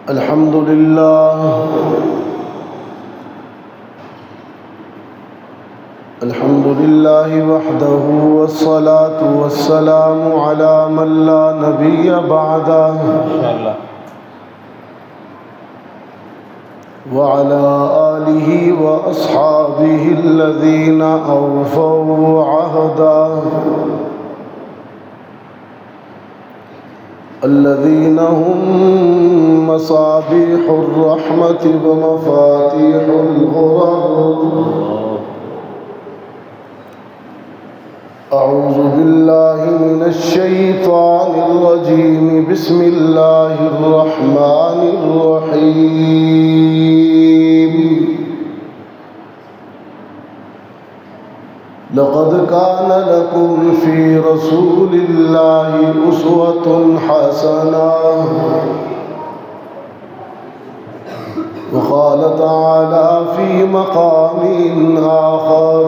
الحمد لله وحده والصلاة والسلام على من لا نبي بعده وعلى آله وأصحابه الذين أوفوا عهدا الذين هم مصابيح الرحمة ومفاتيح الغرر. أعوذ بالله من الشيطان الرجيم. بسم الله الرحمن الرحيم. لقد كان لكم في رسول الله أسوة حسنة. وقال تعالى في مقام آخر: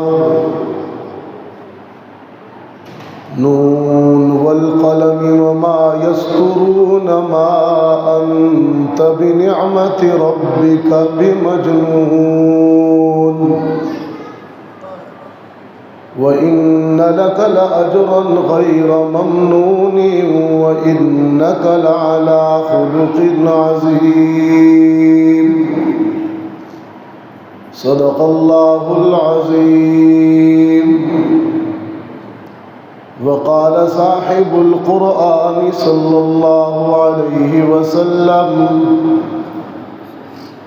نون والقلم وما يسطرون ما أنت بنعمة ربك بمجنون وإن لك لأجرا غير ممنون وإنك لعلى خلق عظيم. صدق الله العظيم. وقال صاحب القرآن صلى الله عليه وسلم: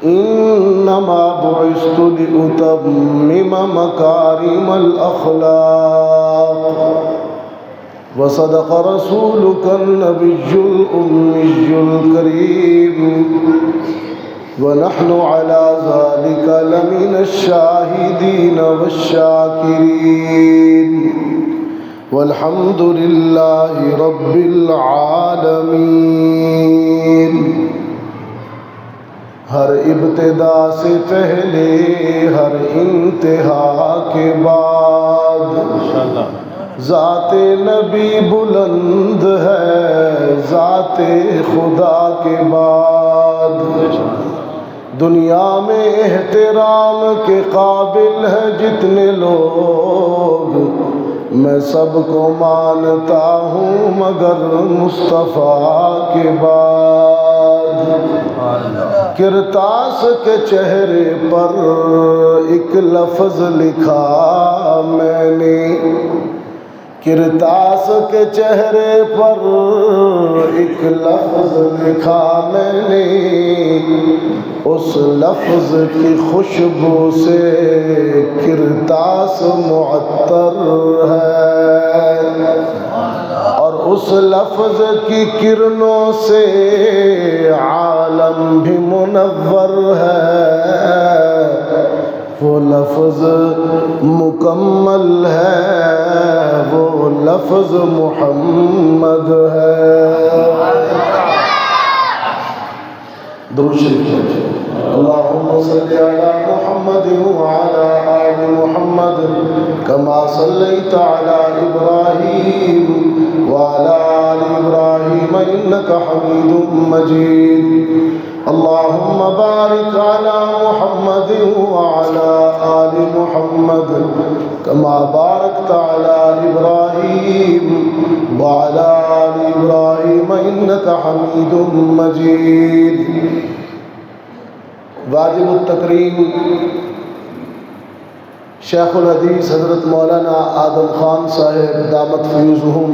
إنما بعثت لأتمم مكارم الأخلاق. وصدق رسولك النبي الأمي الكريم ونحن على ذلك لمن الشاهدين والشاكرين والحمد لله رب العالمين. ہر ابتدا سے پہلے ہر انتہا کے بعد ذات نبی بلند ہے ذات خدا کے بعد. دنیا میں احترام کے قابل ہے جتنے لوگ، میں سب کو مانتا ہوں مگر مصطفیٰ کے بعد. کرتاس کے چہرے پر ایک لفظ لکھا میں نے، کرتاس کے چہرے پر ایک لفظ لکھا میں نے، اس لفظ کی خوشبو سے کرتاس معطر ہے اور اس لفظ کی کرنوں سے عالم بھی منور ہے. وہ لفظ مکمل ہے، وہ لفظ محمد ہے. درود شریف اللهم صل على محمد وعلى آل محمد كما صليت على إبراهيم وعلى آل إبراهيم إنك حميد مجيد. اللهم بارك على محمد وعلى آل محمد كما باركت على إبراهيم وعلى آل إبراهيم إنك حميد مجيد. واجب التکریم شیخ الحدیث حضرت مولانا آدم خان صاحب دامت فیوزہم،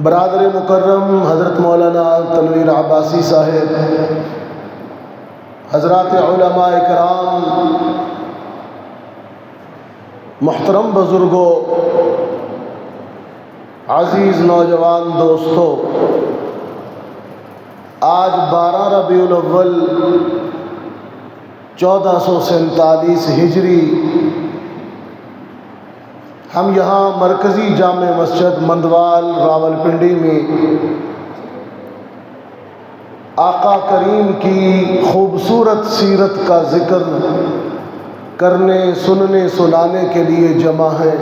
برادر مکرم حضرت مولانا تنویر عباسی صاحب، حضرات علماء کرام، محترم بزرگوں، عزیز نوجوان دوستوں، آج 12 ربیع الاول 1447 ہجری ہم یہاں مرکزی جامع مسجد مندوال راولپنڈی میں آقا کریم کی خوبصورت سیرت کا ذکر کرنے، سننے، سنانے کے لیے جمع ہے.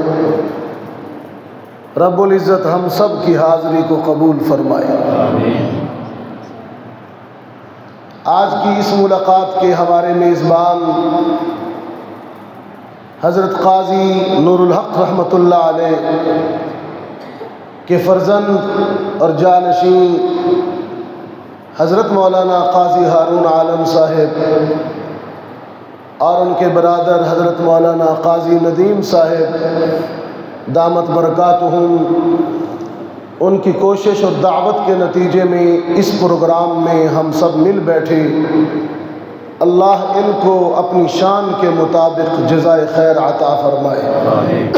رب العزت ہم سب کی حاضری کو قبول فرمائے. آج کی اس ملاقات کے ہمارے میزبان حضرت قاضی نور الحق رحمۃ اللہ علیہ کے فرزند اور جانشین حضرت مولانا قاضی ہارون عالم صاحب اور ان کے برادر حضرت مولانا قاضی ندیم صاحب دامت برکاتہم، ان کی کوشش اور دعوت کے نتیجے میں اس پروگرام میں ہم سب مل بیٹھے۔ اللہ ان کو اپنی شان کے مطابق جزائے خیر عطا فرمائے۔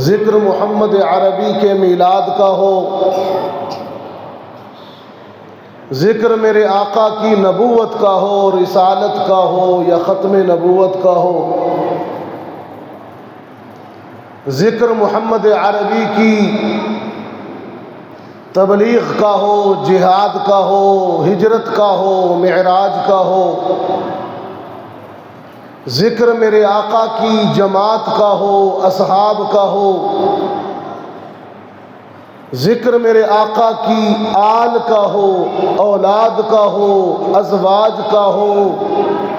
ذکر محمد عربی کے میلاد کا ہو، ذکر میرے آقا کی نبوت کا ہو، رسالت کا ہو یا ختم نبوت کا ہو، ذکر محمد عربی کی تبلیغ کا ہو، جہاد کا ہو، ہجرت کا ہو، معراج کا ہو، ذکر میرے آقا کی جماعت کا ہو، اصحاب کا ہو، ذکر میرے آقا کی آل کا ہو، اولاد کا ہو، ازواج کا ہو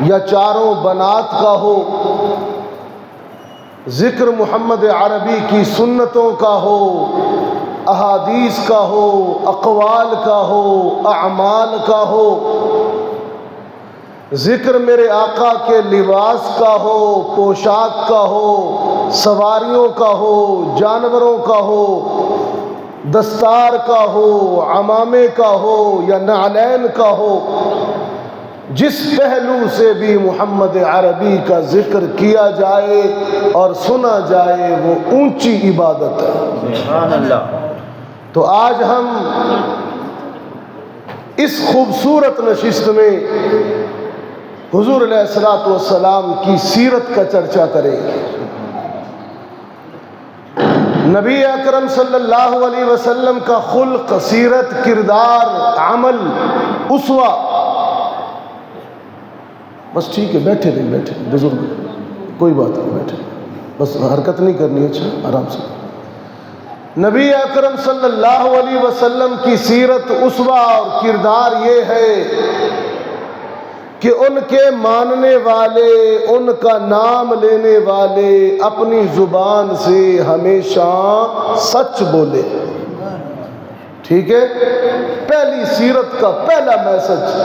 یا چاروں بنات کا ہو، ذکر محمد عربی کی سنتوں کا ہو، احادیث کا ہو، اقوال کا ہو، اعمال کا ہو، ذکر میرے آقا کے لباس کا ہو، پوشاک کا ہو، سواریوں کا ہو، جانوروں کا ہو، دستار کا ہو، عمامے کا ہو یا نعلین کا ہو، جس پہلو سے بھی محمد عربی کا ذکر کیا جائے اور سنا جائے وہ اونچی عبادت ہے۔ سبحان اللہ۔ تو آج ہم اس خوبصورت نشست میں حضور علیہ الصلوۃ والسلام کی سیرت کا چرچا کریں گے۔ نبی اکرم صلی اللہ علیہ وسلم کا خلق، سیرت، کردار، عمل، اسوہ۔ بس ٹھیک ہے، بیٹھے نہیں، بیٹھے بزرگ، کوئی بات نہیں، بیٹھے، بس حرکت نہیں کرنی، اچھا آرام سے۔ نبی اکرم صلی اللہ علیہ وسلم کی سیرت، اسوہ اور کردار یہ ہے کہ ان کے ماننے والے، ان کا نام لینے والے اپنی زبان سے ہمیشہ سچ بولے۔ ٹھیک ہے، پہلی سیرت کا پہلا میسج،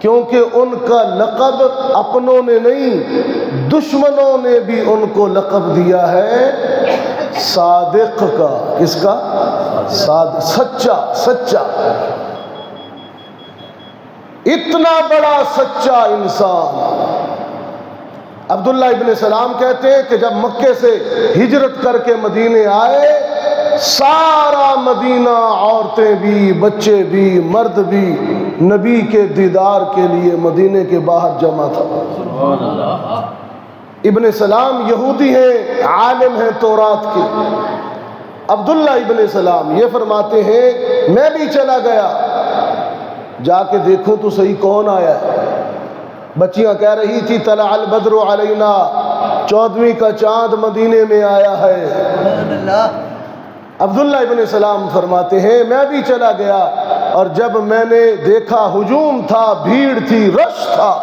کیونکہ ان کا لقب اپنوں نے نہیں، دشمنوں نے بھی ان کو لقب دیا ہے صادق کا۔ کس کا؟ صادق، سچا، سچا۔ اتنا بڑا سچا انسان عبداللہ ابن سلام کہتے ہیں کہ جب مکے سے ہجرت کر کے مدینے آئے، سارا مدینہ، عورتیں بھی، بچے بھی، مرد بھی، نبی کے دیدار کے لیے مدینے کے باہر جمع تھا۔ سبحان اللہ۔ ابن سلام یہودی ہیں، عالم ہیں تورات کے۔ عبداللہ ابن سلام یہ فرماتے ہیں میں بھی چلا گیا، جا کے دیکھوں تو صحیح کون آیا ہے۔ بچیاں کہہ رہی تھی طلع البدر علینا، 14ویں کا چاند مدینے میں آیا ہے۔ عبداللہ ابن سلام فرماتے ہیں میں بھی چلا گیا، اور جب میں نے دیکھا ہجوم تھا، بھیڑ تھی، رش تھا،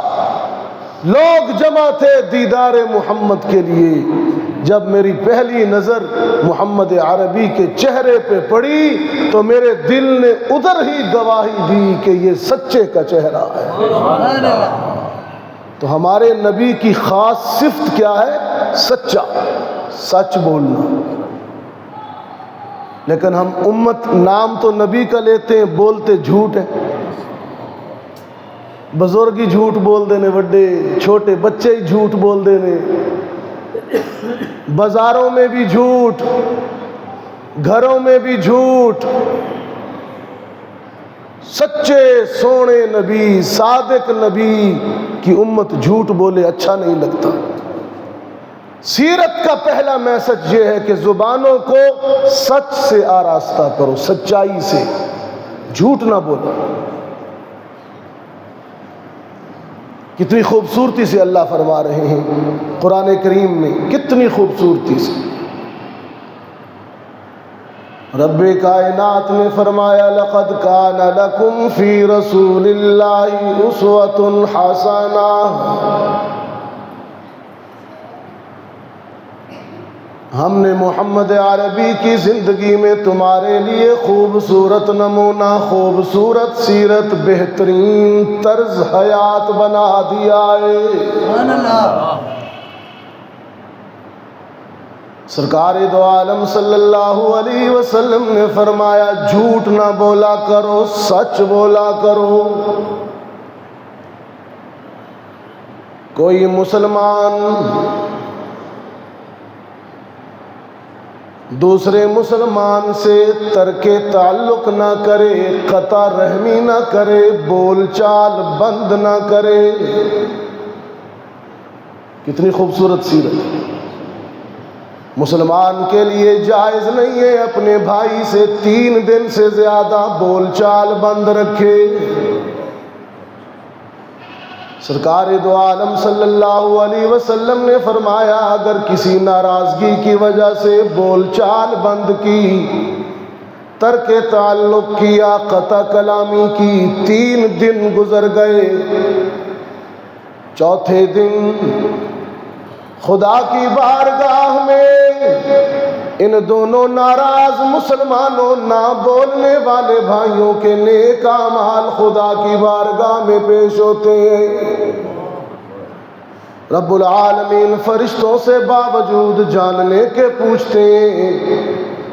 لوگ جمع تھے دیدار محمد کے لیے۔ جب میری پہلی نظر محمد عربی کے چہرے پہ پڑی تو میرے دل نے ادھر ہی گواہی دی کہ یہ سچے کا چہرہ ہے۔ تو ہمارے نبی کی خاص صفت کیا ہے؟ سچا، سچ بولنا۔ لیکن ہم امت نام تو نبی کا لیتے ہیں، بولتے جھوٹ ہے۔ بزرگ ہی جھوٹ بول دینے، وڈے چھوٹے بچے ہی جھوٹ بول دینے، بازاروں میں بھی جھوٹ، گھروں میں بھی جھوٹ۔ سچے سونے نبی، صادق نبی کی امت جھوٹ بولے اچھا نہیں لگتا۔ سیرت کا پہلا میسج یہ ہے کہ زبانوں کو سچ سے آراستہ کرو، سچائی سے، جھوٹ نہ بولو۔ کتنی خوبصورتی سے اللہ فرما رہے ہیں قرآن کریم میں، کتنی خوبصورتی سے رب کائنات نے فرمایا لقد کان لکم فی رسول اللہ اسوۃ حسنہ، ہم نے محمد عربی کی زندگی میں تمہارے لیے خوبصورت نمونہ، خوبصورت سیرت، بہترین طرز حیات بنا دیا ہے۔ سبحان اللہ۔ سرکار دو عالم صلی اللہ علیہ وسلم نے فرمایا جھوٹ نہ بولا کرو، سچ بولا کرو۔ کوئی مسلمان دوسرے مسلمان سے ترک تعلق نہ کرے، قطع رحمی نہ کرے، بول چال بند نہ کرے۔ کتنی خوبصورت سیرت۔ مسلمان کے لیے جائز نہیں ہے اپنے بھائی سے 3 دن سے زیادہ بول چال بند رکھے۔ سرکار دو عالم صلی اللہ علیہ وسلم نے فرمایا اگر کسی ناراضگی کی وجہ سے بول چال بند کی، ترک تعلق کیا، قطع کلامی کی، 3 دن گزر گئے، چوتھے دن خدا کی بارگاہ میں ان دونوں ناراض مسلمانوں، نہ بولنے والے بھائیوں کے نیک اعمال خدا کی بارگاہ میں پیش ہوتے ہیں۔ رب العالمین فرشتوں سے باوجود جاننے کے پوچھتے ہیں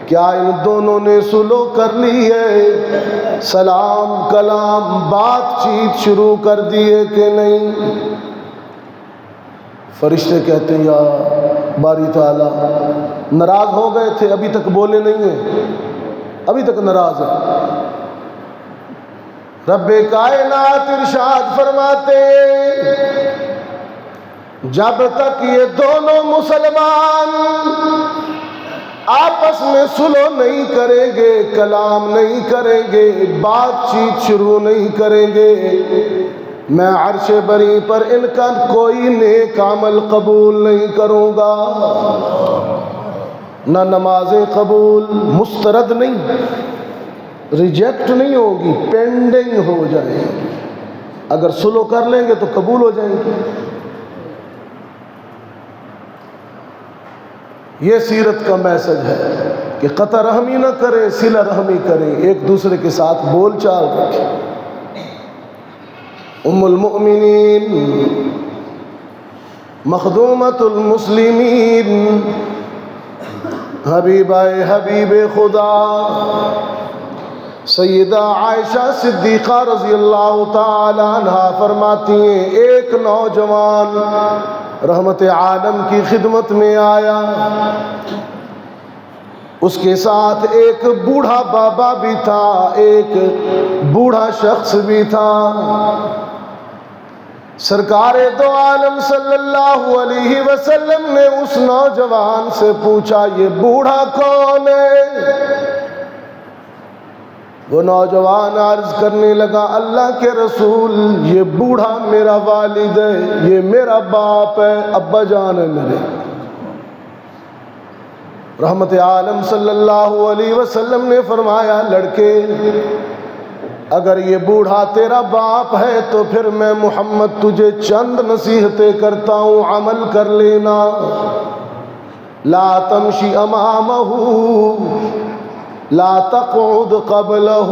کیا ان دونوں نے صلح کر لی ہے، سلام کلام بات چیت شروع کر دیے کہ نہیں؟ فرشتے کہتے ہیں یا باری تعالیٰ ناراض ہو گئے تھے، ابھی تک بولے نہیں ہیں، ابھی تک ناراض ہیں۔ رب کائنات ارشاد فرماتے جب تک یہ دونوں مسلمان آپس میں صلح نہیں کریں گے، کلام نہیں کریں گے، بات چیت شروع نہیں کریں گے، میں عرش بری پر ان کا کوئی نیک عمل قبول نہیں کروں گا۔ نہ نمازیں قبول، مسترد نہیں، ریجیکٹ نہیں ہوگی، پینڈنگ ہو جائیں گی۔ اگر صلح کر لیں گے تو قبول ہو جائیں گی۔ یہ سیرت کا میسج ہے کہ قطع رحمی نہ کریں، صلہ رحمی کریں، ایک دوسرے کے ساتھ بول چال رکھیں۔ ام المؤمنین مخدومۃ المسلمین حبیبہ حبیب خدا سیدہ عائشہ صدیقہ رضی اللہ تعالی عنہا فرماتی ہیں ایک نوجوان رحمت عالم کی خدمت میں آیا، اس کے ساتھ ایک بوڑھا بابا بھی تھا، ایک بوڑھا شخص بھی تھا۔ سرکار دو عالم صلی اللہ علیہ وسلم نے اس نوجوان سے پوچھا یہ بوڑھا کون ہے؟ وہ نوجوان عرض کرنے لگا اللہ کے رسول یہ بوڑھا میرا والد ہے، یہ میرا باپ ہے، ابا جان ہے میرے۔ رحمت عالم صلی اللہ علیہ وسلم نے فرمایا لڑکے اگر یہ بوڑھا تیرا باپ ہے تو پھر میں محمد تجھے چند نصیحتیں کرتا ہوں، عمل کر لینا۔ لا تمشی امامہ لا تقعد قبلہ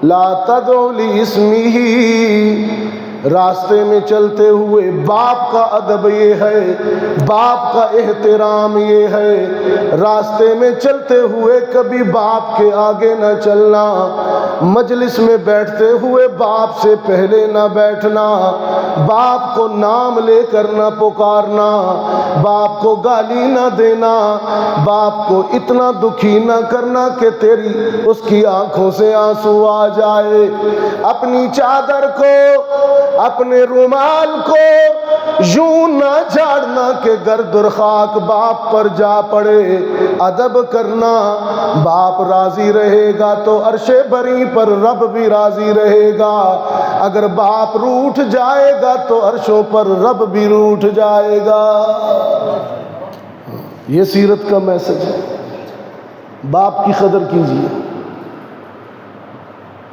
لا تدعو لاسمہ، راستے میں چلتے ہوئے باپ کا ادب یہ ہے، باپ کا احترام یہ ہے، راستے میں چلتے ہوئے کبھی باپ کے آگے نہ چلنا، مجلس میں بیٹھتے ہوئے باپ سے پہلے نہ بیٹھنا، باپ کو نام لے کر نہ پکارنا، باپ کو گالی نہ دینا، باپ کو اتنا دکھی نہ کرنا کہ تیری اس کی آنکھوں سے آنسو آ جائے، اپنی چادر کو اپنے رومال کو یوں نہ جھاڑنا کہ گرد اور خاک باپ پر جا پڑے، ادب کرنا، باپ راضی رہے گا تو عرش بری پر رب بھی راضی رہے گا، اگر باپ روٹھ جائے گا تو عرشوں پر رب بھی روٹھ جائے گا۔ یہ سیرت کا میسج ہے۔ باپ کی قدر کیجیے،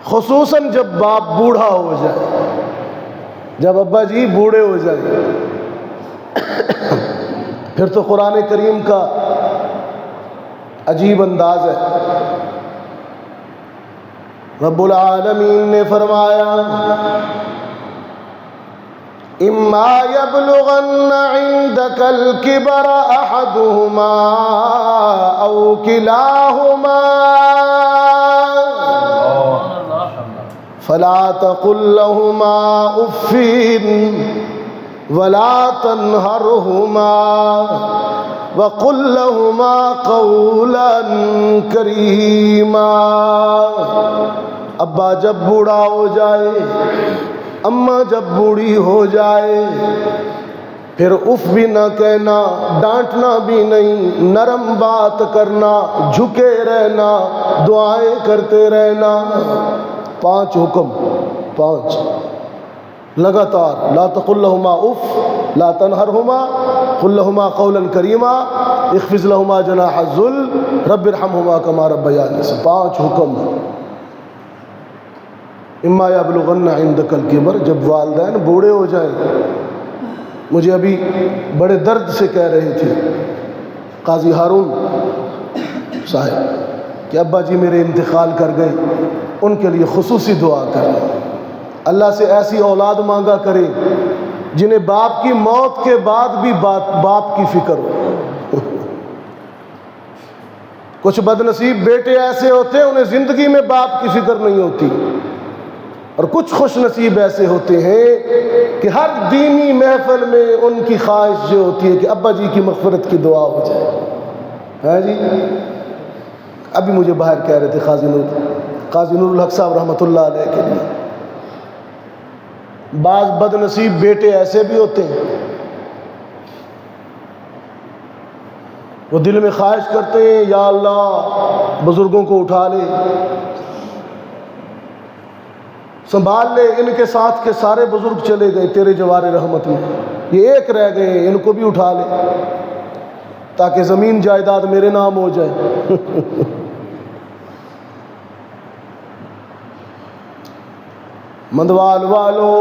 خصوصاً جب باپ بوڑھا ہو جائے، جب ابا جی بوڑھے ہو جائیں، پھر تو قرآن کریم کا عجیب انداز ہے۔ رب العالمین نے فرمایا اما یبلغن عندک الکبر احدہما او کلاہما فلا تقل لهما اف ولا تنہرهما وقل لهما قولا کریما۔ ابا جب بوڑھا ہو جائے، اماں جب بوڑھی ہو جائے، پھر اف بھی نہ کہنا، ڈانٹنا بھی نہیں، نرم بات کرنا، جھکے رہنا، دعائیں کرتے رہنا۔ 5 حکم، 5 لگاتار۔ لا تقل لهما اف، لا تنہرهما، قل لهما قولا کریما، اخفض لهما جناح الذل، رب ارحمهما كما ربياني صغيرا۔ 5 حکم۔ اما یبلغن عندک الکبر، جب والدین بوڑھے ہو جائیں۔ مجھے ابھی بڑے درد سے کہہ رہے تھے قاضی ہارون صاحب کہ ابا جی میرے انتقال کر گئے، ان کے لیے خصوصی دعا کریں، اللہ سے ایسی اولاد مانگا کرے جنہیں باپ کی موت کے بعد بھی باپ کی فکر ہو۔ کچھ بد نصیب بیٹے ایسے ہوتے ہیں انہیں زندگی میں باپ کی فکر نہیں ہوتی، اور کچھ خوش نصیب ایسے ہوتے ہیں کہ ہر دینی محفل میں ان کی خواہش یہ ہوتی ہے کہ ابا جی کی مغفرت کی دعا ہو جائے۔ ہے جی، ابھی مجھے باہر کہہ رہے تھے قاضی نور الحق صاحب رحمۃ اللہ علیہ کے لیے، بعض بد نصیب بیٹے ایسے بھی ہوتے ہیں وہ دل میں خواہش کرتے ہیں یا اللہ بزرگوں کو اٹھا لے، سنبھال لے، ان کے ساتھ کے سارے بزرگ چلے گئے تیرے جوار رحمت میں، یہ ایک رہ گئے، ان کو بھی اٹھا لے تاکہ زمین جائیداد میرے نام ہو جائے۔ مندوال والو،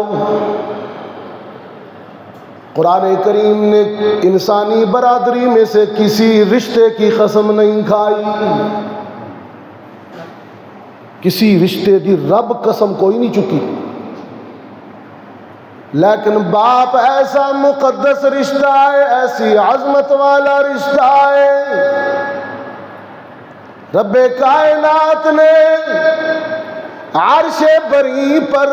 قرآن کریم نے انسانی برادری میں سے کسی رشتے کی قسم نہیں کھائی، کسی رشتے کی رب قسم کوئی نہیں چکی، لیکن باپ ایسا مقدس رشتہ ہے، ایسی عظمت والا رشتہ ہے، رب کائنات نے عرش بری پر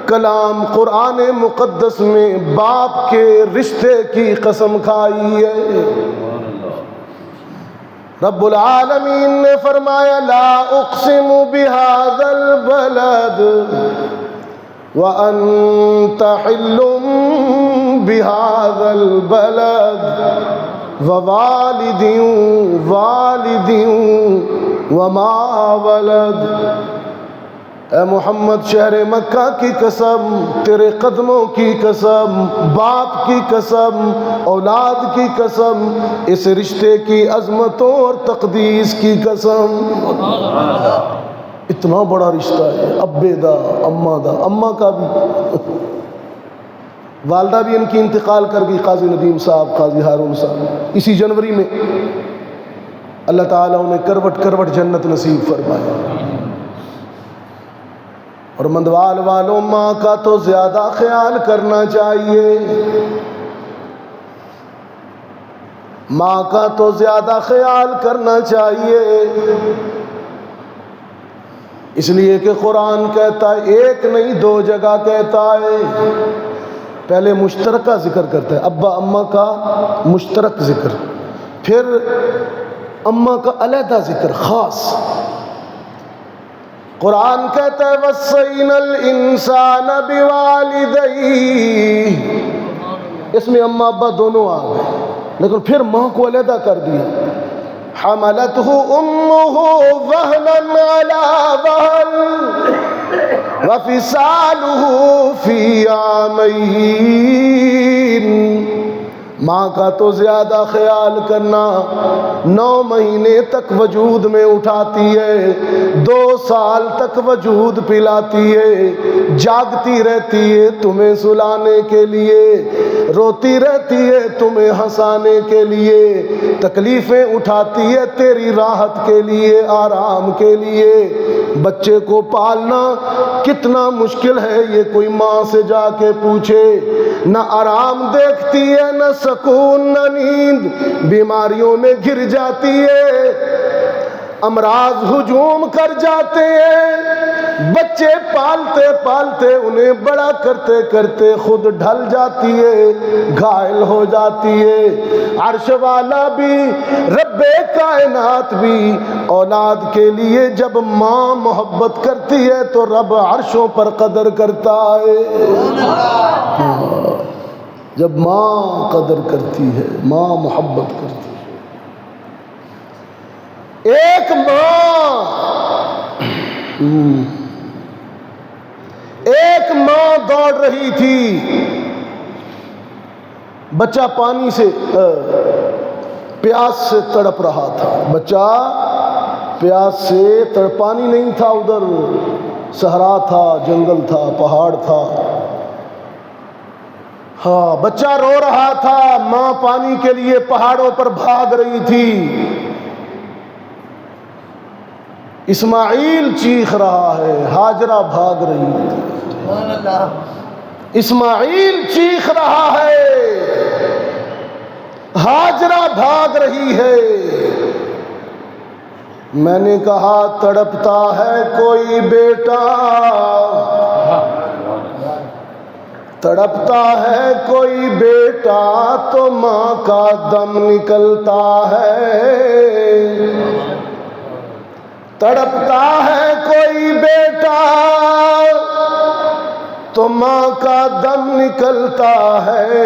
کلام قرآن مقدس میں باپ کے رشتے کی قسم کھائی ہے۔ رب العالمین نے فرمایا لا اقسم بهذا البلد وانت حل بهذا البلد ووالد وما ولد۔ اے محمد شہر مکہ کی قسم، تیرے قدموں کی قسم، باپ کی قسم، اولاد کی قسم، اس رشتے کی عظمتوں اور تقدیس کی قسم۔ اتنا بڑا رشتہ ہے، ابے دا، اماں دا، اماں کا بھی، والدہ بھی ان کی انتقال کر گئی، قاضی ندیم صاحب، قاضی ہارون صاحب، اسی جنوری میں اللہ تعالیٰ انہیں کروٹ کروٹ جنت نصیب فرمائے۔ اور مندوال والوں، ماں کا تو زیادہ خیال کرنا چاہیے، ماں کا تو زیادہ خیال کرنا چاہیے، اس لیے کہ قرآن کہتا ہے، ایک نہیں 2 جگہ کہتا ہے، پہلے مشترکہ ذکر کرتا ہے، ابا اماں کا مشترک ذکر، پھر اماں کا علیحدہ ذکر خاص۔ قرآن کہتا ہے وَصَّيْنَا الْإِنسَانَ بِوَالِدَيْهِ، اس میں اماں ابا دونوں آ گئے، لیکن پھر ماں کو علیحدہ کر دیا، حَمَلَتْهُ أُمُّهُ وَهْنًا عَلَى وَهْنٍ وَفِصَالُهُ فِي عَامَيْنِ، ماں کا تو زیادہ خیال کرنا، 9 مہینے تک وجود میں اٹھاتی ہے، 2 سال تک وجود پلاتی ہے، جاگتی رہتی ہے تمہیں سلانے کے لیے، روتی رہتی ہے تمہیں ہنسانے کے لیے، تکلیفیں اٹھاتی ہے تیری راحت کے لیے، آرام کے لیے۔ بچے کو پالنا کتنا مشکل ہے یہ کوئی ماں سے جا کے پوچھے، نہ آرام دیکھتی ہے، نہ سکون، نہ نیند، بیماریوں میں گر جاتی ہے، امراض ہجوم کر جاتے ہیں، بچے پالتے پالتے انہیں بڑا کرتے کرتے خود ڈھل جاتی ہے، گھائل ہو جاتی ہے۔ عرش والا بھی، رب کائنات بھی اولاد کے لیے جب ماں محبت کرتی ہے تو رب عرشوں پر قدر کرتا ہے۔ جب ماں قدر کرتی ہے، ماں محبت کرتی ہے۔ ایک ماں دوڑ رہی تھی، بچہ پانی سے پیاس سے تڑپ رہا تھا، بچہ پیاس سے پانی نہیں تھا، ادھر صحرا تھا، جنگل تھا، پہاڑ تھا، ہاں بچہ رو رہا تھا، ماں پانی کے لیے پہاڑوں پر بھاگ رہی تھی، اسماعیل چیخ رہا ہے، ہاجرہ بھاگ رہی ہے، اسماعیل چیخ رہا ہے، ہاجرہ بھاگ رہی ہے۔ میں نے کہا تڑپتا ہے کوئی بیٹا، تڑپتا ہے کوئی بیٹا تو ماں کا دم نکلتا ہے، تڑپتا ہے کوئی بیٹا تو ماں کا دم نکلتا ہے،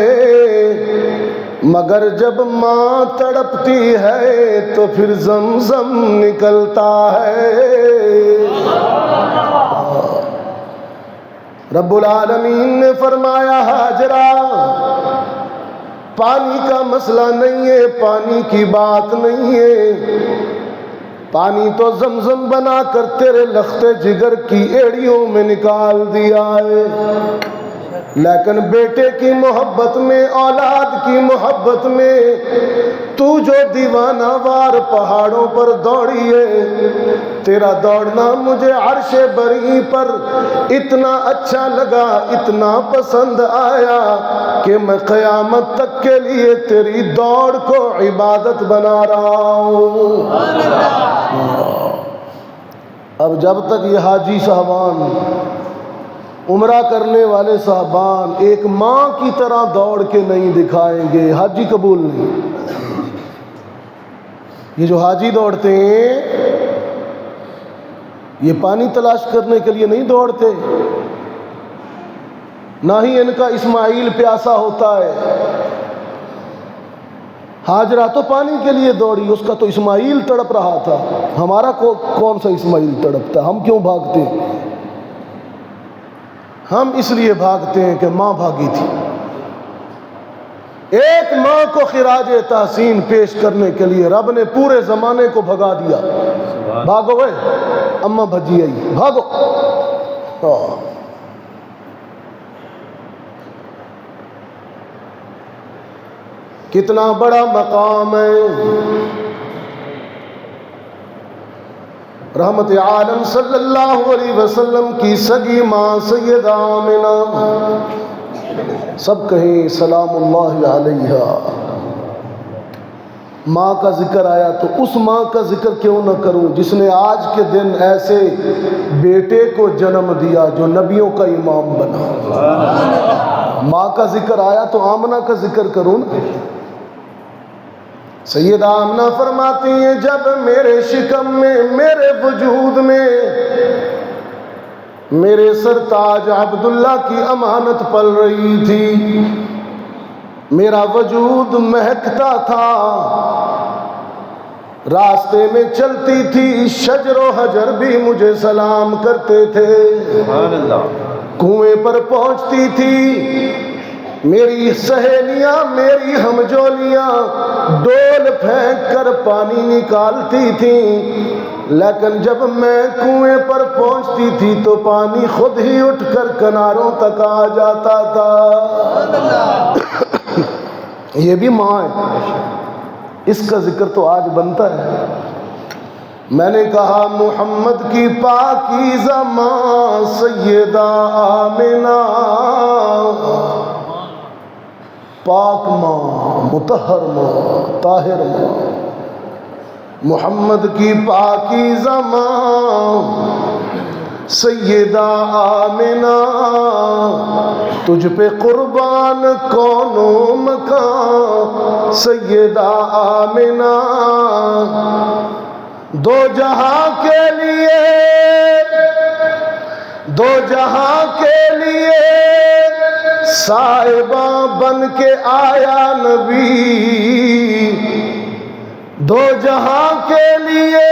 مگر جب ماں تڑپتی ہے تو پھر زمزم نکلتا ہے۔ رب العالمین نے فرمایا ہاجرہ پانی کا مسئلہ نہیں ہے، پانی کی بات نہیں ہے، پانی تو زمزم بنا کر تیرے لخت جگر کی ایڑیوں میں نکال دیا ہے، لیکن بیٹے کی محبت میں، اولاد کی محبت میں تو جو دیوانہ وار پہاڑوں پر دوڑی ہے، تیرا دوڑنا مجھے عرش بری پر اتنا اچھا لگا، اتنا پسند آیا کہ میں قیامت تک کے لیے تیری دوڑ کو عبادت بنا رہا ہوں۔ اب جب تک یہ حاجی صاحبان، عمرہ کرنے والے صاحبان ایک ماں کی طرح دوڑ کے نہیں دکھائیں گے، حاجی قبول نہیں۔ یہ جو حاجی دوڑتے ہیں یہ پانی تلاش کرنے کے لیے نہیں دوڑتے، نہ ہی ان کا اسماعیل پیاسا ہوتا ہے۔ ہاجرہ تو پانی کے لیے دوڑی، اس کا تو اسماعیل تڑپ رہا تھا، ہمارا کون سا اسماعیل تڑپتا؟ ہم کیوں بھاگتے؟ ہم اس لیے بھاگتے ہیں کہ ماں بھاگی تھی۔ ایک ماں کو خراج تحسین پیش کرنے کے لیے رب نے پورے زمانے کو بھگا دیا، بھاگو اے اماں بھجی آئی، بھاگو۔ کتنا بڑا مقام ہے۔ رحمت عالم صلی اللہ علیہ وسلم کی سگی ماں سیدہ آمنہ، سب کہیں سلام اللہ علیہا۔ ماں کا ذکر آیا تو اس ماں کا ذکر کیوں نہ کروں جس نے آج کے دن ایسے بیٹے کو جنم دیا جو نبیوں کا امام بنا۔ ماں کا ذکر آیا تو آمنہ کا ذکر کروں نا۔ سیدہ آمنہ فرماتی ہیں جب میرے شکم میں، میرے وجود میں میرے سرتاج عبداللہ کی امانت پل رہی تھی، میرا وجود مہکتا تھا، راستے میں چلتی تھی شجر و حجر بھی مجھے سلام کرتے تھے، کنویں پر پہنچتی تھی میری سہیلیاں میری ہمجولیاں ڈول پھینک کر پانی نکالتی تھیں، لیکن جب میں کنویں پر پہنچتی تھی تو پانی خود ہی اٹھ کر کناروں تک آ جاتا تھا۔ یہ بھی ماں ہے، اس کا ذکر تو آج بنتا ہے۔ میں نے کہا محمد کی پاکیزہ ماں سیدہ آمنہ، پاک ماں، مطہر ماں، طاہر ماں، محمد کی پاکیزہ ماں سیدہ آمنہ، تجھ پہ قربان کون و مکان سیدہ آمنہ، دو جہاں کے لیے، دو جہاں کے لیے صاحباں بن کے آیا نبی، دو جہاں کے لیے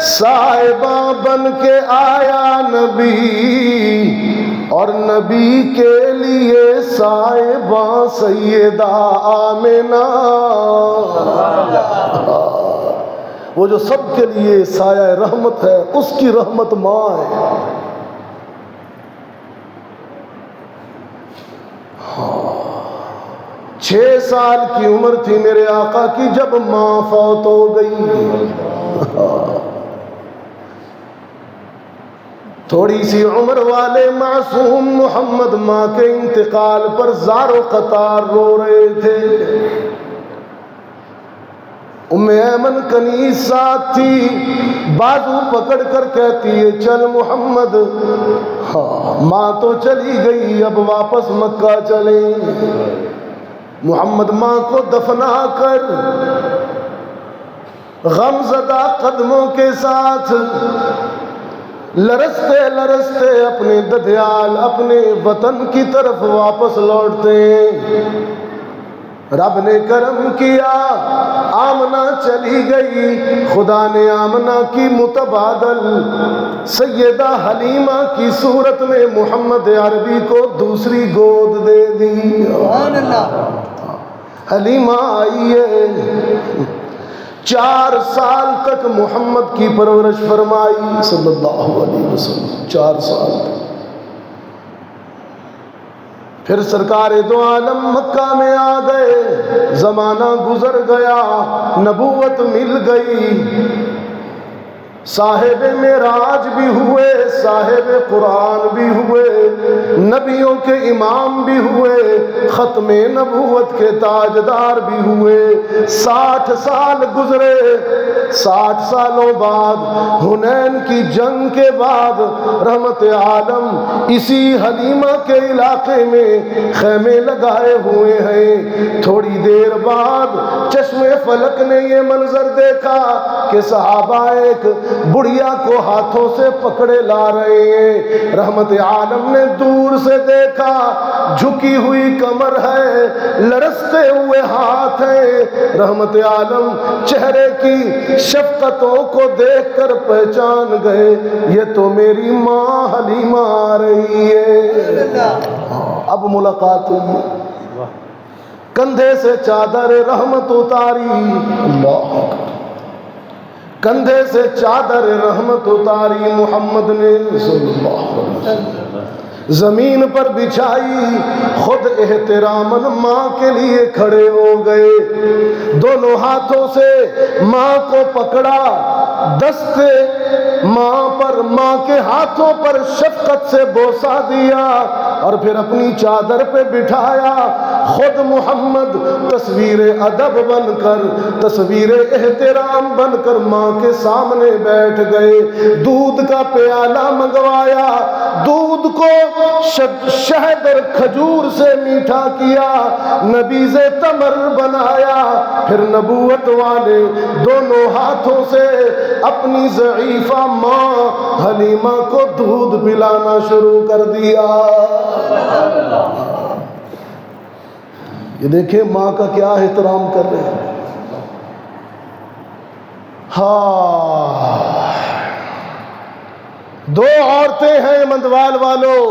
صاحباں بن کے آیا نبی، اور نبی کے لیے صاحباں سیدہ آمنہ، وہ جو سب کے لیے سایہ رحمت ہے، اس کی رحمت ماں ہے۔ 6 سال کی عمر تھی میرے آقا کی جب ماں فوت ہو گئی۔ تھوڑی سی عمر والے معصوم محمد ماں کے انتقال پر زار و قطار رو رہے تھے۔ ام ایمن کنیز ساتھ تھی، بازو پکڑ کر کہتی ہے چل محمد، ہاں ماں تو چلی گئی، اب واپس مکہ چلیں۔ محمد ماں کو دفنا کر غم زدہ قدموں کے ساتھ لرزتے لرزتے اپنے ددھیال اپنے وطن کی طرف واپس لوٹتے ہیں۔ رب نے کرم کیا، آمنہ چلی گئی، خدا نے آمنہ کی متبادل سیدہ حلیمہ کی صورت میں محمد عربی کو دوسری گود دے دی۔ حلیمہ آئی ہے، 4 سال تک محمد کی پرورش فرمائی صلی اللہ علیہ وسلم، 4 سال تک۔ پھر سرکار دو عالم مکہ میں آ گئے، زمانہ گزر گیا، نبوت مل گئی، صاحب معراج بھی ہوئے، صاحب قرآن بھی ہوئے، نبیوں کے امام بھی ہوئے، ختم نبوت کے تاجدار بھی ہوئے۔ 60 سال گزرے، 60 سالوں بعد حنین کی جنگ کے بعد رحمت عالم اسی حلیمہ کے علاقے میں خیمے لگائے ہوئے ہیں۔ تھوڑی دیر بعد چشم فلک نے یہ منظر دیکھا کہ صحابہ ایک بڑھیا کو ہاتھوں سے پکڑے لا رہے ہیں۔ رحمت عالم نے دور سے دیکھا، جھکی ہوئی کمر ہے، لرزتے ہوئے ہاتھ ہیں۔ رحمت عالم چہرے کی شفقتوں کو دیکھ کر پہچان گئے، یہ تو میری ماں حلیمہ آ رہی ہے۔ اب ملاقات ہوئی، کندھے سے چادر رحمت اتاری، اللہ اکبر، کندھے سے چادر رحمت اتاری محمد نے صلی اللہ علیہ وسلم، زمین پر بچھائی، خود احتراماً ماں کے لیے کھڑے ہو گئے، دونوں ہاتھوں سے ماں کو پکڑا، دستے ماں پر، ماں کے ہاتھوں پر شفقت سے بوسہ دیا، اور پھر اپنی چادر پہ بٹھایا۔ خود محمد تصویر ادب بن کر، تصویر احترام بن کر ماں کے سامنے بیٹھ گئے، دودھ کا پیالہ منگوایا، دودھ کو شہد اور کھجور سے میٹھا کیا، نبیذ تمر بنایا، پھر نبوت والے دونوں ہاتھوں سے اپنی ضعیفہ ماں حلیمہ کو دودھ پلانا شروع کر دیا۔ یہ دیکھیں ماں کا کیا احترام کر رہے ہیں۔ ہاں، 2 عورتیں ہیں مندوال والوں،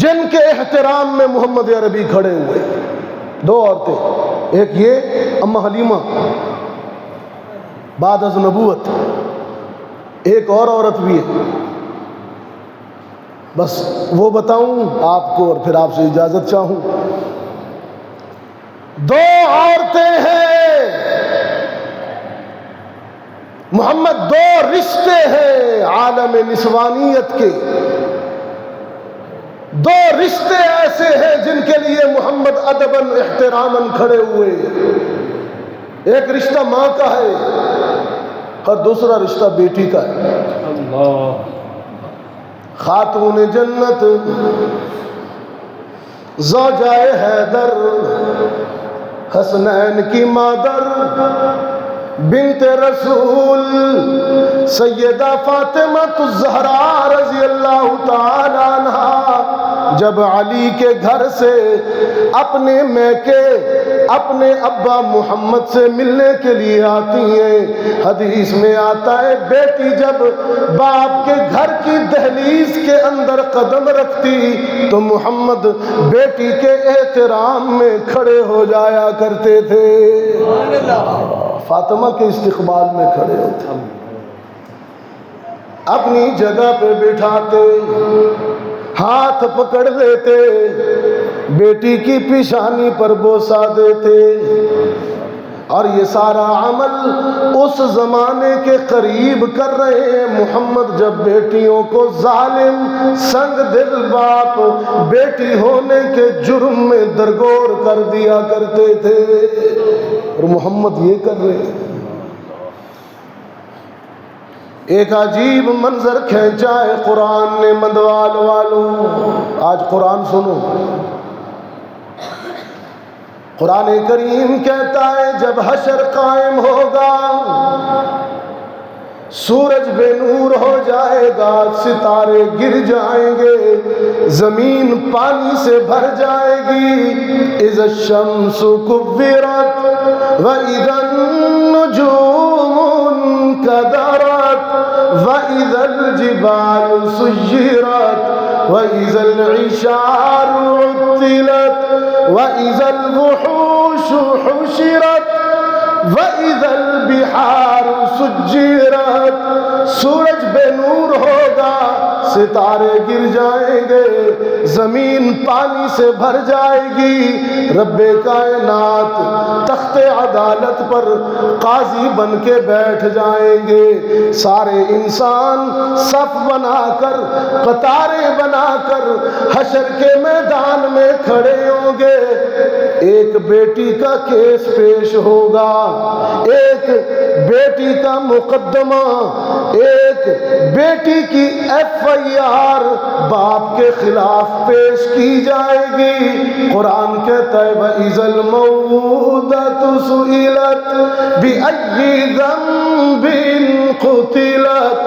جن کے احترام میں محمد عربی کھڑے ہوئے. دو عورتیں، ایک یہ اما حلیمہ بعد از نبوت، ایک اور عورت بھی ہے، بس وہ بتاؤں آپ کو اور پھر آپ سے اجازت چاہوں. دو عورتیں ہیں محمد، دو رشتے ہیں عالم نسوانیت کے. دو رشتے ایسے ہیں جن کے لیے محمد ادباً احتراماً کھڑے ہوئے. ایک رشتہ ماں کا ہے اور دوسرا رشتہ بیٹی کا ہے. خاتون جنت زوجائے حیدر، حسنین کی مادر، بنت رسول سیدہ فاطمہ الزہرا رضی اللہ تعالی عنہا جب علی کے گھر سے اپنے میکے اپنے ابا محمد سے ملنے کے لیے آتی ہیں، حدیث میں آتا ہے بیٹی جب باپ کے گھر کی دہلیز کے اندر قدم رکھتی تو محمد بیٹی کے احترام میں کھڑے ہو جایا کرتے تھے. فاطمہ کے استقبال میں کھڑے ہوتے، اپنی جگہ پہ بٹھاتے، ہاتھ پکڑ دیتے، بیٹی کی پیشانی پر بوسہ دیتے. اور یہ سارا عمل اس زمانے کے قریب کر رہے ہیں محمد جب بیٹیوں کو ظالم سنگ دل باپ بیٹی ہونے کے جرم میں درگور کر دیا کرتے تھے، اور محمد یہ کر رہے ہیں. ایک عجیب منظر کھینچا ہے قرآن نے مندوال والوں. آج قرآن سنو. قرآن کریم کہتا ہے جب حشر قائم ہوگا، سورج بے نور ہو جائے گا، ستارے گر جائیں گے، زمین پانی سے بھر جائے گی. اذا الشمس كورت واذا النجوم انكدرت واذا الجبال سيرت واذا العشار عطلت واذا الوحوش حشرت وَإِذَا الْبِحَارُ سُجِّرَتْ. سورج بے نور ہوگا، ستارے گر جائیں گے، زمین پانی سے بھر جائے گی. رب کائنات تخت عدالت پر قاضی بن کے بیٹھ جائیں گے. سارے انسان صف بنا کر، قطاریں بنا کر حشر کے میدان میں کھڑے ہوں گے. ایک بیٹی کا کیس پیش ہوگا، ایک بیٹی کا مقدمہ، ایک بیٹی کی FIR باپ کے خلاف پیش کی جائے گی. قرآن کہتا ہے وَإِذَا الْمَوْءُودَةُ سُئِلَتْ بِأَيِّ ذَنبٍ قُتِلَتْ.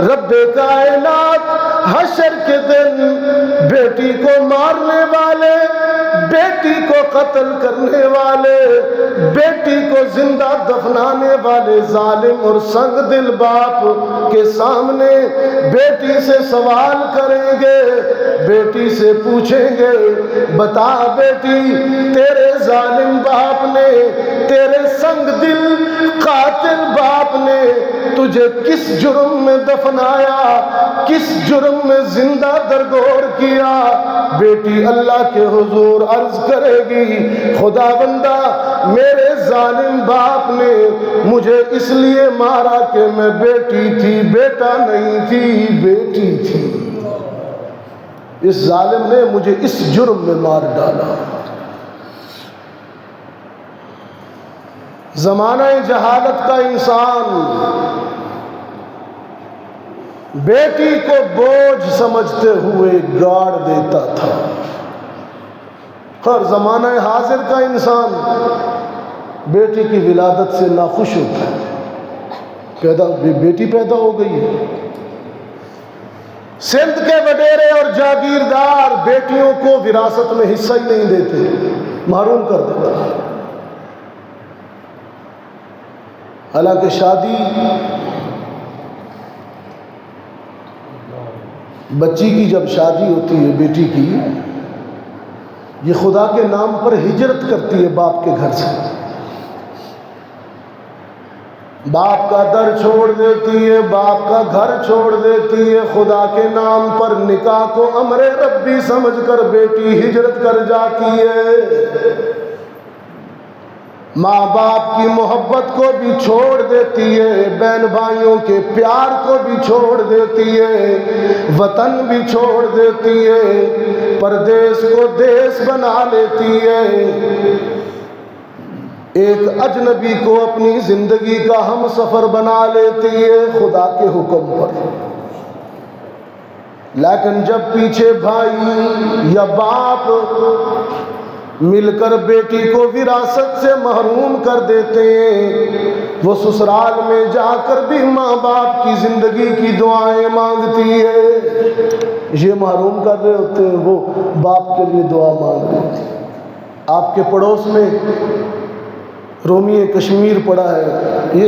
رب کائنات حشر کے دن بیٹی کو مارنے والے، بیٹی کو قتل کرنے والے، بیٹی کو زندہ دفنانے والے ظالم اور سنگ دل باپ کے سامنے بیٹی سے سوال کریں گے. بیٹی سے پوچھیں گے بتا بیٹی، تیرے ظالم باپ نے، تیرے سنگ دل قاتل باپ نے تجھے کس جرم میں دفنایا، کس جرم میں زندہ درگور کیا؟ بیٹی اللہ کے حضور عرض کرے گی خدا بندہ میرے ظالم باپ نے مجھے اس لیے مارا کہ میں بیٹی تھی، بیٹا نہیں تھی، بیٹی تھی. اس ظالم نے مجھے اس جرم میں مار ڈالا. زمانہ جہالت کا انسان بیٹی کو بوجھ سمجھتے ہوئے گاڑ دیتا تھا، اور زمانہ حاضر کا انسان بیٹی کی ولادت سے ناخوش ہوتا ہے. بیٹی پیدا ہو گئی ہے. سندھ کے وڈیرے اور جاگیردار بیٹیوں کو وراثت میں حصہ ہی نہیں دیتے، محروم کر دیتے. حالانکہ شادی بچی کی جب شادی ہوتی ہے بیٹی کی، یہ خدا کے نام پر ہجرت کرتی ہے باپ کے گھر سے، باپ کا در چھوڑ دیتی ہے، باپ کا گھر چھوڑ دیتی ہے، خدا کے نام پر نکاح کو امر ربی سمجھ کر بیٹی ہجرت کر جاتی ہے، ماں باپ کی محبت کو بھی چھوڑ دیتی ہے، بہن بھائیوں کے پیار کو بھی چھوڑ دیتی ہے، وطن بھی چھوڑ دیتی ہے، پردیس کو دیس بنا لیتی ہے، ایک اجنبی کو اپنی زندگی کا ہم سفر بنا لیتی ہے خدا کے حکم پر۔ لیکن جب پیچھے بھائی یا باپ مل کر بیٹی کو وراثت سے محروم کر دیتے ہیں، وہ سسرال میں جا کر بھی ماں باپ کی زندگی کی دعائیں مانگتی ہے، یہ محروم کر رہے ہوتے ہیں، وہ باپ کے لیے دعا مانگ رہے ہوتے ہیں۔ آپ کے پڑوس میں رومی کشمیر پڑا ہے، یہ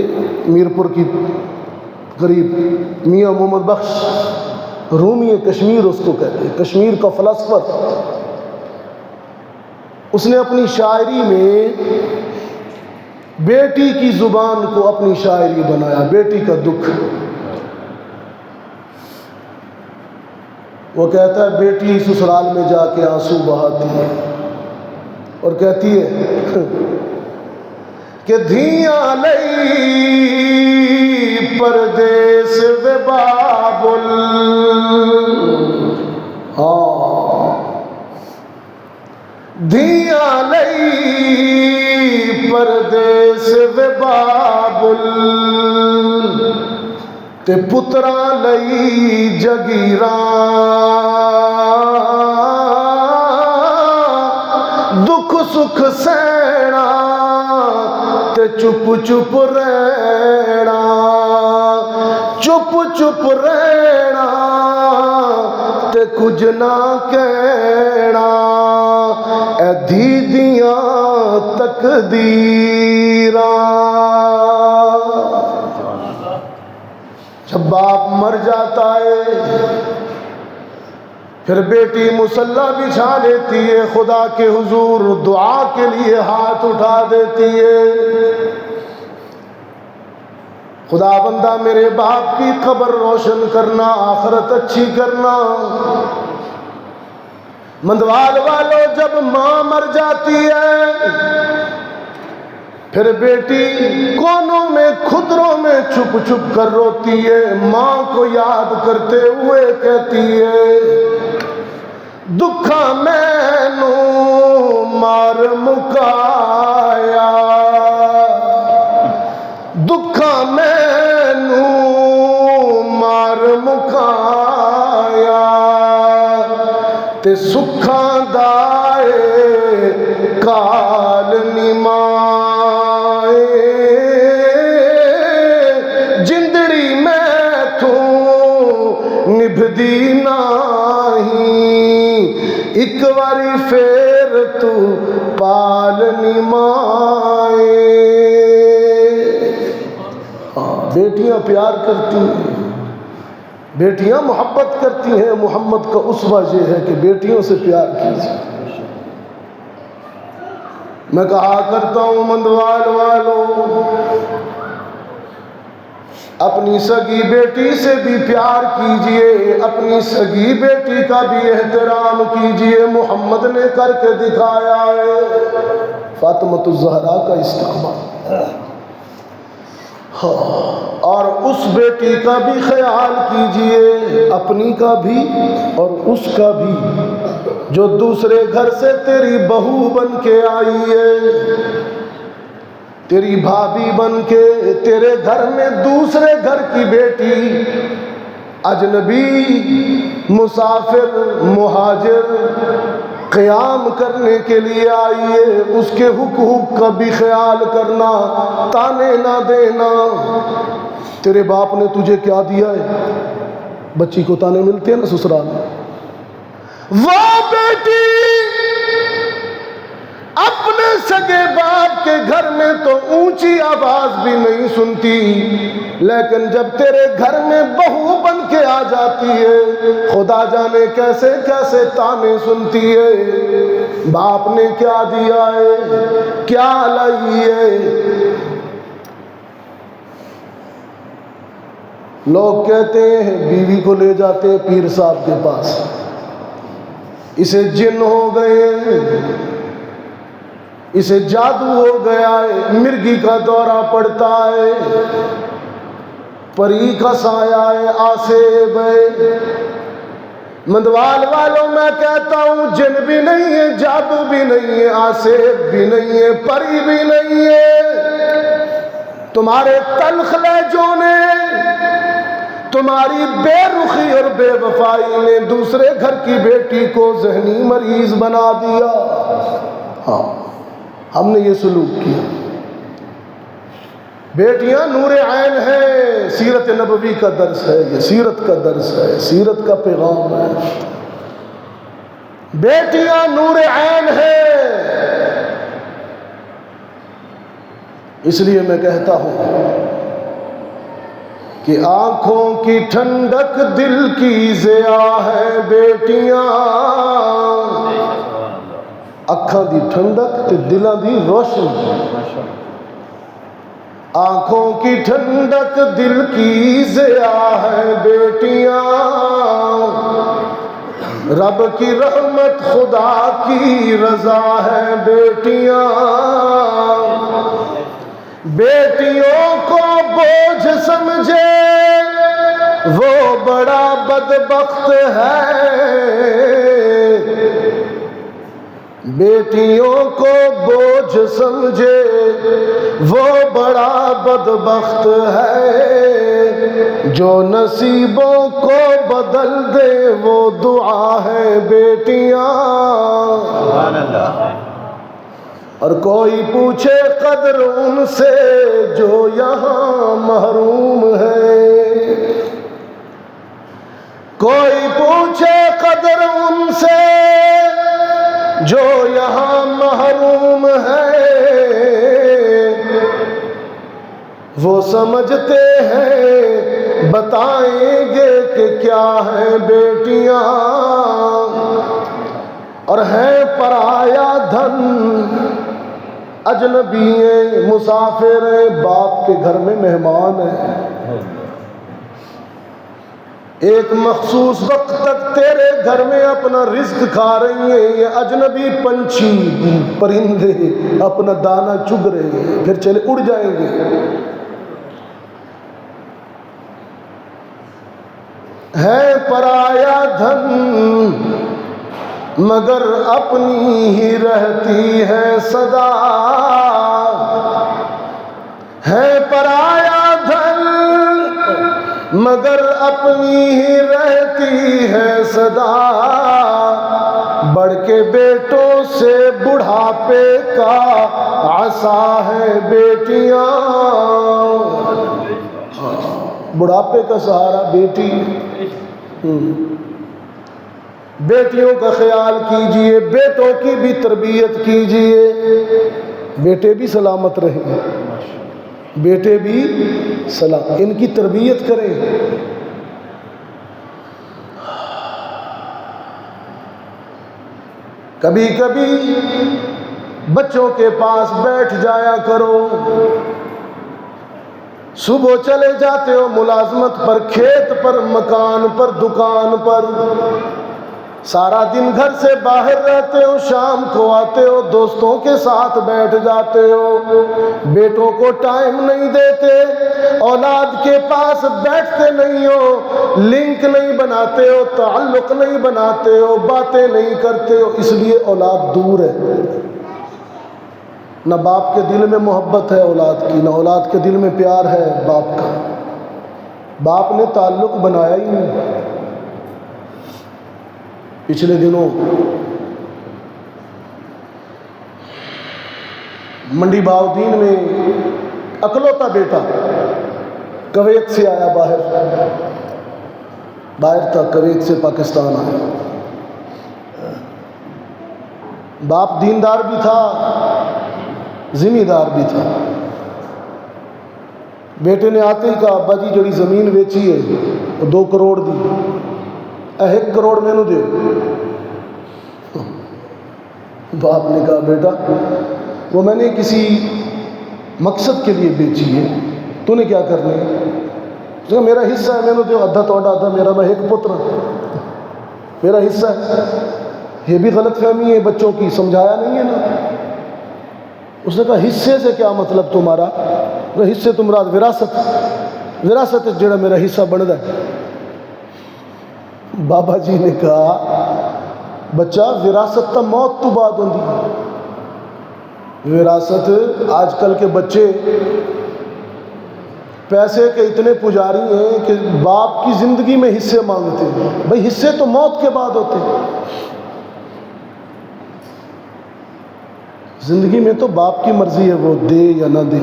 میرپور کی قریب میاں محمد بخش رومی کشمیر اس کو کہتے ہیں، کشمیر کا فلسفر۔ اس نے اپنی شاعری میں بیٹی کی زبان کو اپنی شاعری بنایا، بیٹی کا دکھ۔ وہ کہتا ہے بیٹی سسرال میں جا کے آنسو بہاتی ہے اور کہتی ہے کہ دھیاں لئی پردیس وے بابل، دھیاں لئی پردیس وے بابل، تے پتراں لئی جگیراں، دکھ سکھ سہنا تے چپ چپ رہنا، چپ چپ رہنا تے کچھ نہ کہنا، اے دیدیاں تقدیراں۔ جب باپ مر جاتا ہے پھر بیٹی مصلی بچھا لیتی ہے، خدا کے حضور دعا کے لیے ہاتھ اٹھا دیتی ہے، خدا بندہ میرے باپ کی قبر روشن کرنا، آخرت اچھی کرنا۔ مندوال والوں، جب ماں مر جاتی ہے پھر بیٹی کونوں میں کھدروں میں چھپ چھپ کر روتی ہے، ماں کو یاد کرتے ہوئے کہتی ہے دکھا مینو مار مکایا، دکھا مینو مار مکایا، تے سکھاں دائے کال نمائے، جندڑی میں تو نبھدی نہیں، ایک واری پھر تو پال نمائے۔ بیٹیاں پیار کرتی ہیں، بیٹیاں محبت کرتی ہیں، محمد کا اسوہ یہ ہے کہ بیٹیوں سے پیار کیجیے۔ میں کہا کرتا ہوں مندوال والوں، اپنی سگی بیٹی سے بھی پیار کیجئے، اپنی سگی بیٹی کا بھی احترام کیجئے، محمد نے کر کے دکھایا ہے۔ فاطمۃ الزہرا کا استقبال، اور اس بیٹی کا بھی خیال کیجئے، اپنی کا بھی اور اس کا بھی، جو دوسرے گھر سے تیری بہو بن کے آئی ہے، تیری بھابھی بن کے تیرے گھر میں دوسرے گھر کی بیٹی، اجنبی، مسافر، مہاجر قیام کرنے کے لیے آئی ہے، اس کے حقوق کا بھی خیال کرنا، تانے نہ دینا۔ تیرے باپ نے تجھے کیا دیا ہے؟ بچی کو تانے ملتے ہیں نا سسرال میں، وہ بیٹی اپنے سگے باپ کے گھر میں تو اونچی آواز بھی نہیں سنتی، لیکن جب تیرے گھر میں بہو بن کے آ جاتی ہے خدا جانے کیسے کیسے تانے سنتی ہے۔ باپ نے کیا دیا ہے، کیا لائی ہے؟ لوگ کہتے ہیں بیوی کو لے جاتے ہیں پیر صاحب کے پاس، اسے جن ہو گئے ہیں، اسے جادو ہو گیا ہے، مرگی کا دورہ پڑتا ہے، پری کا سایہ ہے، آسیب ہے۔ مندوال والوں میں کہتا ہوں جن بھی نہیں ہے، جادو بھی نہیں ہے، آسیب بھی نہیں ہے، پری بھی نہیں ہے۔ تمہارے تلخ لہجوں نے، تمہاری بے رخی اور بے وفائی نے دوسرے گھر کی بیٹی کو ذہنی مریض بنا دیا۔ ہاں، ہم نے یہ سلوک کیا۔ بیٹیاں نور عین ہے، سیرت نبوی کا درس ہے، یہ سیرت کا درس ہے، سیرت کا پیغام ہے۔ بیٹیاں نور عین ہے، اس لیے میں کہتا ہوں کہ آنکھوں کی ٹھنڈک دل کی ضیاء ہے بیٹیاں، اکھاں دی ٹھنڈک تے دلاں دی روشنی۔ آنکھوں کی ٹھنڈک دل کی ضیاء ہے بیٹیاں، رب کی رحمت خدا کی رضا ہے بیٹیاں۔ بیٹیوں کو بوجھ سمجھے وہ بڑا بدبخت ہے، بیٹیوں کو بوجھ سمجھے وہ بڑا بدبخت ہے، جو نصیبوں کو بدل دے وہ دعا ہے بیٹیاں۔ سبحان اللہ۔ اور کوئی پوچھے قدر ان سے جو یہاں محروم ہے، کوئی پوچھے قدر ان سے جو یہاں محروم ہے، وہ سمجھتے ہیں بتائیں گے کہ کیا ہے بیٹیاں، اور ہیں پرایا دھن، اجنبی ہیں، مسافر ہیں، باپ کے گھر میں مہمان ہیں، ایک مخصوص وقت تک تیرے گھر میں اپنا رزق کھا رہی ہیں، یہ اجنبی پنچھی پرندے اپنا دانہ چگ رہے ہیں، پھر چلے اڑ جائیں گے۔ ہے پرایا دھن مگر اپنی ہی رہتی ہے صدا، ہے پرایا دھن مگر اپنی ہی رہتی ہے صدا، بڑھ کے بیٹوں سے بڑھاپے کا عصا ہے بیٹیاں، بڑھاپے کا سہارا بیٹی۔ بیٹیوں کا خیال کیجئے، بیٹوں کی بھی تربیت کیجئے، بیٹے بھی سلامت رہیں، بیٹے بھی سلام، ان کی تربیت کریں۔ کبھی کبھی بچوں کے پاس بیٹھ جایا کرو، صبح چلے جاتے ہو ملازمت پر، کھیت پر، مکان پر، دکان پر، سارا دن گھر سے باہر رہتے ہو، شام کو آتے ہو، دوستوں کے ساتھ بیٹھ جاتے ہو، بیٹوں کو ٹائم نہیں دیتے، اولاد کے پاس بیٹھتے نہیں ہو، لنک نہیں بناتے ہو، تعلق نہیں بناتے ہو، باتیں نہیں کرتے ہو، اس لیے اولاد دور ہے۔ نہ باپ کے دل میں محبت ہے اولاد کی، نہ اولاد کے دل میں پیار ہے باپ کا، باپ نے تعلق بنایا ہی نہیں۔ پچھلے دنوں منڈی باؤدین میں اکلوتا بیٹا کویت سے آیا، باہر تھا، کویت سے پاکستان آیا، باپ دیندار بھی تھا، ذمہ دار بھی تھا. بیٹے نے آتے ہی کہا ابا جی جڑی زمین ویچی ہے وہ 2 کروڑ دی، 1 کروڑ مینوں دیو. باپ نے کہا بیٹا وہ میں نے کسی مقصد کے لیے بیچی ہے، تو نے کیا کرنا ہے؟ اس نے کہا میرا حصہ ہے مینوں دیو، ادھا توڑا ادھا میرا، میں 1 پتر میرا حصہ ہے. یہ بھی غلط فہمی ہے بچوں کی، سمجھایا نہیں ہے نا. اس نے کہا حصے سے کیا مطلب تمہارا؟ حصے تو مراد وراثت جڑا میرا حصہ بنتا ہے. بابا جی نے کہا بچہ وراثت تو موت تو بعد ہوندی. وراثت آج کل کے بچے پیسے کے اتنے پجاری ہیں کہ باپ کی زندگی میں حصے مانگتے ہیں. بھئی حصے تو موت کے بعد ہوتے ہیں. زندگی میں تو باپ کی مرضی ہے وہ دے یا نہ دے،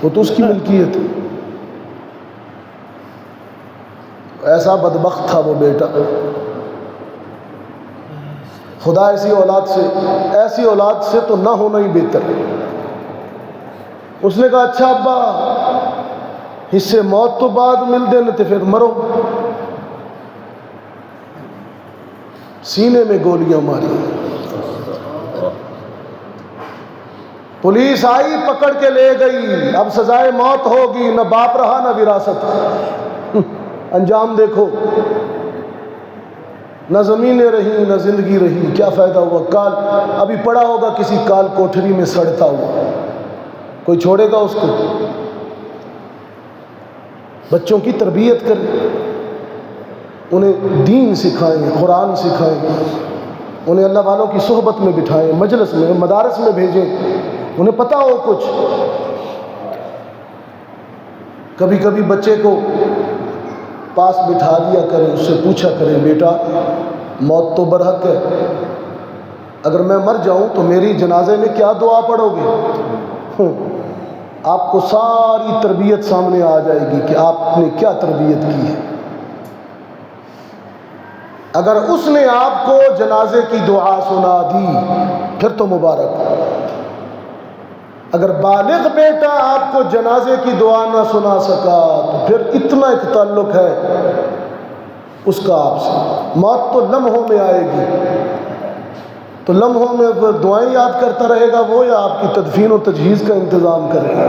وہ تو اس کی ملکیت ہے. ایسا بدبخت تھا وہ بیٹا. خدا ایسی اولاد سے تو نہ ہونا ہی بہتر. اس نے کہا اچھا ابا حصے موت تو بعد مل دینے تو پھر مرو. سینے میں گولیاں ماری. پولیس آئی پکڑ کے لے گئی. اب سزائے موت ہوگی، نہ باپ رہا نہ وراثت. انجام دیکھو، نہ زمینیں رہی نہ زندگی رہی. کیا فائدہ ہوا؟ کال ابھی پڑا ہوگا کسی کال کوٹھری میں سڑتا ہوا. کوئی چھوڑے گا اس کو؟ بچوں کی تربیت کریں، انہیں دین سکھائیں، قرآن سکھائیں، انہیں اللہ والوں کی صحبت میں بٹھائیں، مجلس میں مدارس میں بھیجیں، انہیں پتہ ہو کچھ. کبھی کبھی بچے کو پاس بٹھا دیا کریں، اس سے پوچھا کریں بیٹا موت تو برحق ہے، اگر میں مر جاؤں تو میری جنازے میں کیا دعا پڑھو گے؟ آپ کو ساری تربیت سامنے آ جائے گی کہ آپ نے کیا تربیت کی ہے. اگر اس نے آپ کو جنازے کی دعا سنا دی پھر تو مبارک. اگر بالغ بیٹا آپ کو جنازے کی دعا نہ سنا سکا تو پھر اتنا ایک تعلق ہے اس کا آپ سے. موت تو لمحوں میں آئے گی، تو لمحوں میں دعائیں یاد کرتا رہے گا وہ، یا آپ کی تدفین و تجہیز کا انتظام کرے گا؟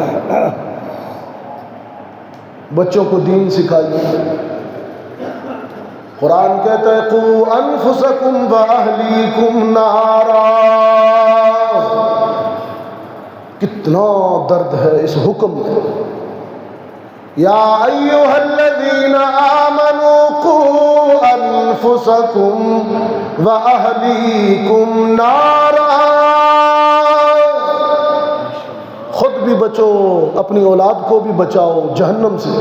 بچوں کو دین سکھائیے. قرآن کہتا ہے قُوا أَنفُسَكُمْ وَأَهْلِيكُمْ نَارًا. کتنا درد ہے اس حکم میں. یا ایھا الذین آمنوا قُوا أَنفُسَكُمْ وَأَهْلِيكُمْ نَارًا. خود بھی بچو، اپنی اولاد کو بھی بچاؤ جہنم سے.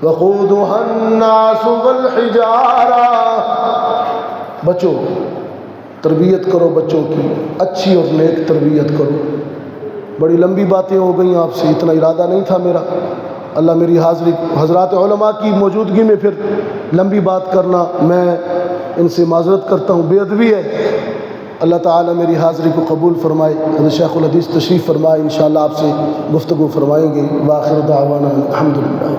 وَقُودُهَا النَّاسُ وَالْحِجَارَةُ. بچو، تربیت کرو بچوں کی، اچھی اور نیک تربیت کرو. بڑی لمبی باتیں ہو گئیں آپ سے، اتنا ارادہ نہیں تھا میرا. اللہ میری حاضری، حضرات علماء کی موجودگی میں پھر لمبی بات کرنا، میں ان سے معذرت کرتا ہوں، بے ادبی ہے. اللہ تعالیٰ میری حاضری کو قبول فرمائے. حضرت شیخ الحدیث تشریف فرمائے، انشاءاللہ آپ سے گفتگو فرمائیں گے. وآخر دعوانا الحمدللہ.